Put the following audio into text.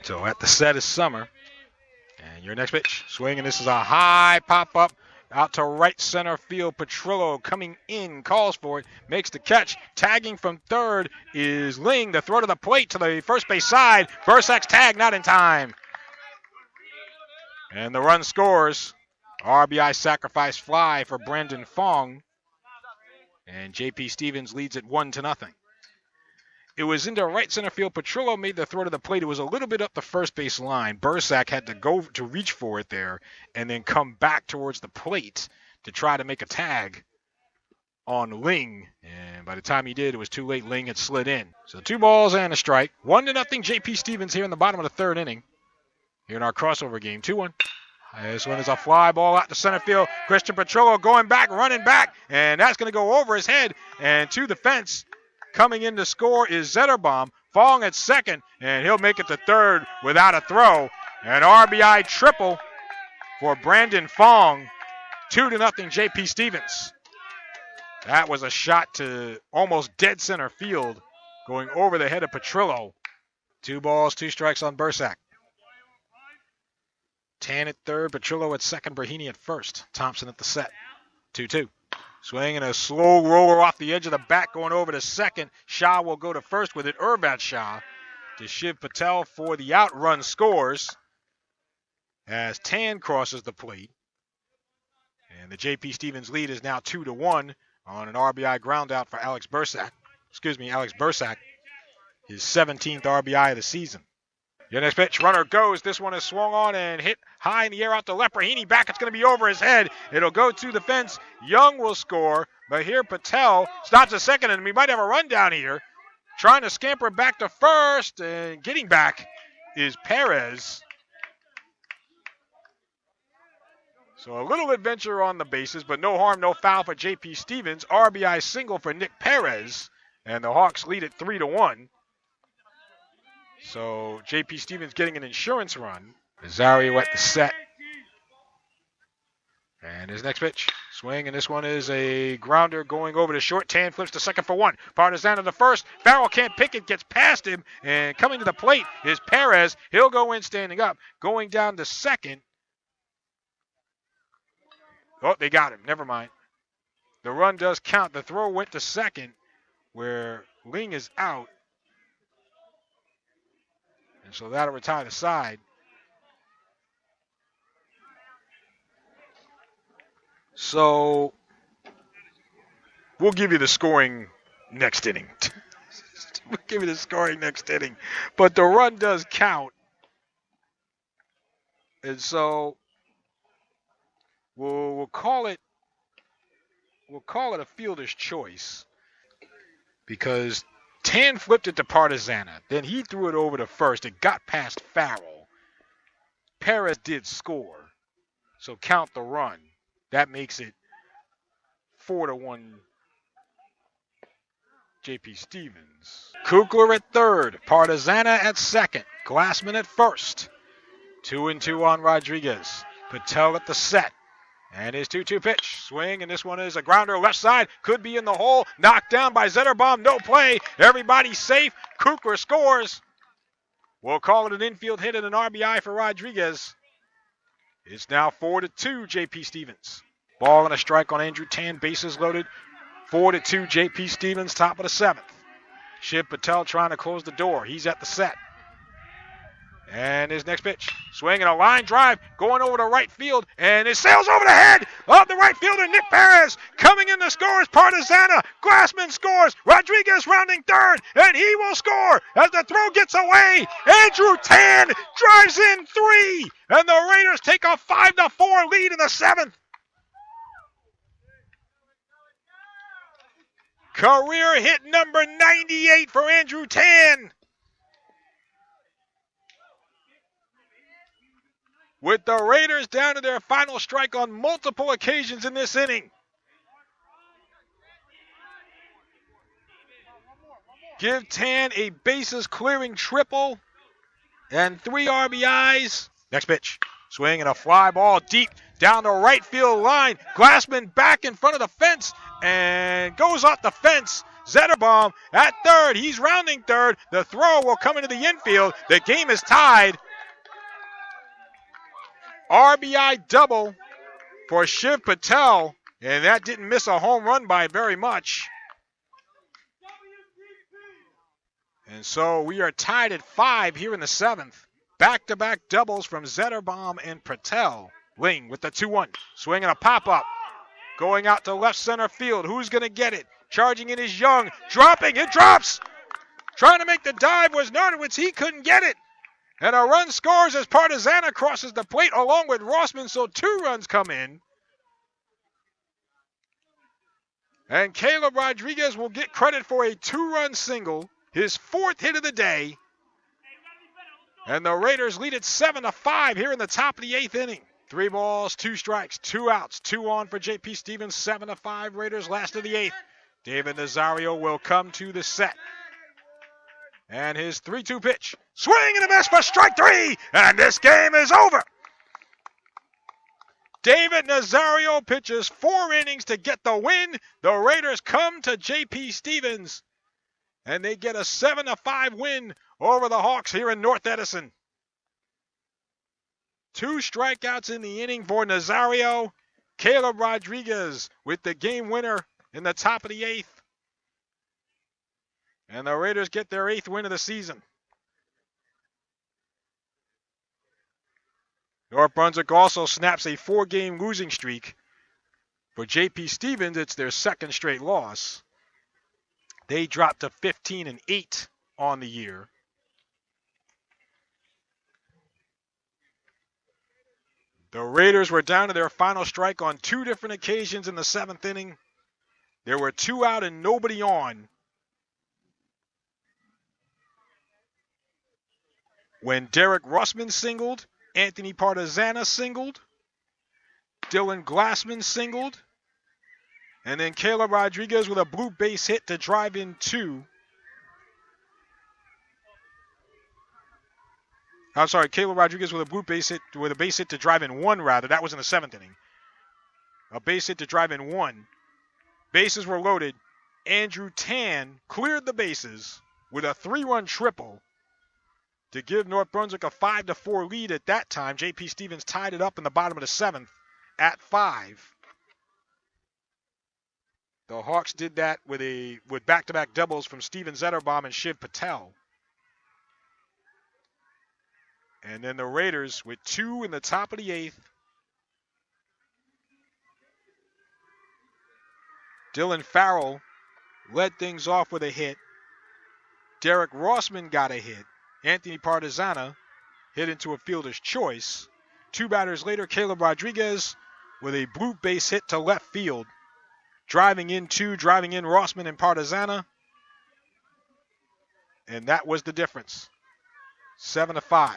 So at the set is Summer. And your next pitch, swing, and this is a high pop-up out to right center field. Petrillo coming in, calls for it, makes the catch. Tagging from third is Ling. The throw to the plate to the first base side. Bursak's tag not in time. And the run scores. RBI sacrifice fly for Brandon Fong. And J.P. Stevens leads it 1-0. It was into right center field. Petrillo made the throw to the plate. It was a little bit up the first base line. Bursak had to go to reach for it there and then come back towards the plate to try to make a tag on Ling. And by the time he did, it was too late. Ling had slid in. So 2 balls and a strike. 1-0 J.P. Stevens here in the bottom of the third inning. Here in our crossover game. 2-1. This one is a fly ball out to center field. Christian Petrillo going back, running back. And that's going to go over his head and to the fence. Coming in to score is Zetterbaum. Fong at second, and he'll make it to third without a throw. An RBI triple for Brandon Fong. 2-0 J.P. Stevens. That was a shot to almost dead center field, going over the head of Petrillo. 2 balls, 2 strikes on Bursak. Tan at third, Petrillo at second, Brahini at first. Thompson at the set. 2-2. Swing and a slow roller off the edge of the bat going over to second. Shah will go to first with it. Urvat Shah to Shiv Patel for the out. Run scores as Tan crosses the plate. And the J.P. Stevens lead is now 2-1 on an RBI ground out for Alex Bursak. His 17th RBI of the season. Your next pitch, runner goes. This one is swung on and hit high in the air out to left. Brahini back. It's going to be over his head. It'll go to the fence. Young will score, but here Patel stops a second, and we might have a run down here. Trying to scamper back to first, and getting back is Perez. So a little adventure on the bases, but no harm, no foul for J.P. Stevens. RBI single for Nick Perez, and the Hawks lead it 3-1. So J.P. Stevens getting an insurance run. Rosario at the set. And his next pitch. Swing, and this one is a grounder going over to short. Tan flips to second for 1. Partizan to the first. Farrell can't pick it, gets past him. And coming to the plate is Perez. He'll go in standing up. Going down to second. Oh, they got him. Never mind. The run does count. The throw went to second where Ling is out. And so that'll retire the side. So we'll give you the scoring next inning. We'll give you the scoring next inning. But the run does count. And so we'll call it a fielder's choice because Tan flipped it to Partizana. Then he threw it over to first. It got past Farrell. Perez did score. So count the run. That makes it 4-1 J.P. Stevens. Kukler at third. Partizana at second. Glassman at first. 2-2 on Rodriguez. Patel at the set. And his 2-2 pitch. Swing, and this one is a grounder left side. Could be in the hole. Knocked down by Zetterbaum. No play. Everybody's safe. Kukler scores. We'll call it an infield hit and an RBI for Rodriguez. It's now 4-2 J.P. Stevens. Ball and a strike on Andrew Tan. Bases loaded. 4-2 J.P. Stevens, top of the 7th. Shiv Patel trying to close the door. He's at the set. And his next pitch. Swinging a line drive, going over to right field, and it sails over the head of the right fielder, Nick Perez. Coming in to score is Partizana. Glassman scores. Rodriguez rounding third, and he will score as the throw gets away. Andrew Tan drives in 3, and the Raiders take a 5-4 lead in the 7th. Career hit number 98 for Andrew Tan. With the Raiders down to their final strike on multiple occasions in this inning. Give Tan a bases-clearing triple and 3 RBIs. Next pitch. Swing and a fly ball deep down the right field line. Glassman back in front of the fence and goes off the fence. Zetterbaum at third. He's rounding third. The throw will come into the infield. The game is tied. RBI double for Shiv Patel, and that didn't miss a home run by very much. And so we are tied at 5 here in the 7th. Back-to-back doubles from Zetterbaum and Patel. Ling with the 2-1. Swinging a pop-up. Going out to left center field. Who's going to get it? Charging in is Young. Dropping. It drops. Trying to make the dive was Narnowitz. He couldn't get it. And a run scores as Partizana crosses the plate along with Rossman. So 2 runs come in. And Caleb Rodriguez will get credit for a 2-run single. His 4th hit of the day. And the Raiders lead it 7-5 here in the top of the 8th inning. 3 balls, 2 strikes, 2 outs, 2 on for J.P. Stevens. 7-5 Raiders, last of the 8th. David Nazario will come to the set. And his 3-2 pitch. Swing and a miss for strike 3. And this game is over. David Nazario pitches 4 innings to get the win. The Raiders come to J.P. Stevens. And they get a 7-5 win over the Hawks here in North Edison. 2 strikeouts in the inning for Nazario. Caleb Rodriguez with the game winner in the top of the 8th. And the Raiders get their 8th win of the season. North Brunswick also snaps a 4-game losing streak. For J.P. Stevens, it's their 2nd straight loss. They dropped to 15-8 on the year. The Raiders were down to their final strike on 2 different occasions in the 7th inning. There were 2 out and nobody on when Derek Rossman singled, Anthony Partizana singled, Dylan Glassman singled, and then Caleb Rodriguez with a blue base hit to drive in 2. I'm sorry, Caleb Rodriguez with a base hit to drive in 1 rather. That was in the 7th inning. A base hit to drive in 1. Bases were loaded. Andrew Tan cleared the bases with a 3-run triple to give North Brunswick a 5-4 lead at that time. J.P. Stevens tied it up in the bottom of the 7th at 5. The Hawks did that with back-to-back doubles from Steven Zetterbaum and Shiv Patel. And then the Raiders with 2 in the top of the 8th. Dylan Farrell led things off with a hit. Derek Rossman got a hit. Anthony Partizana hit into a fielder's choice. 2 batters later, Caleb Rodriguez with a blue base hit to left field. Driving in Rossman and Partizana. And that was the difference. 7-5.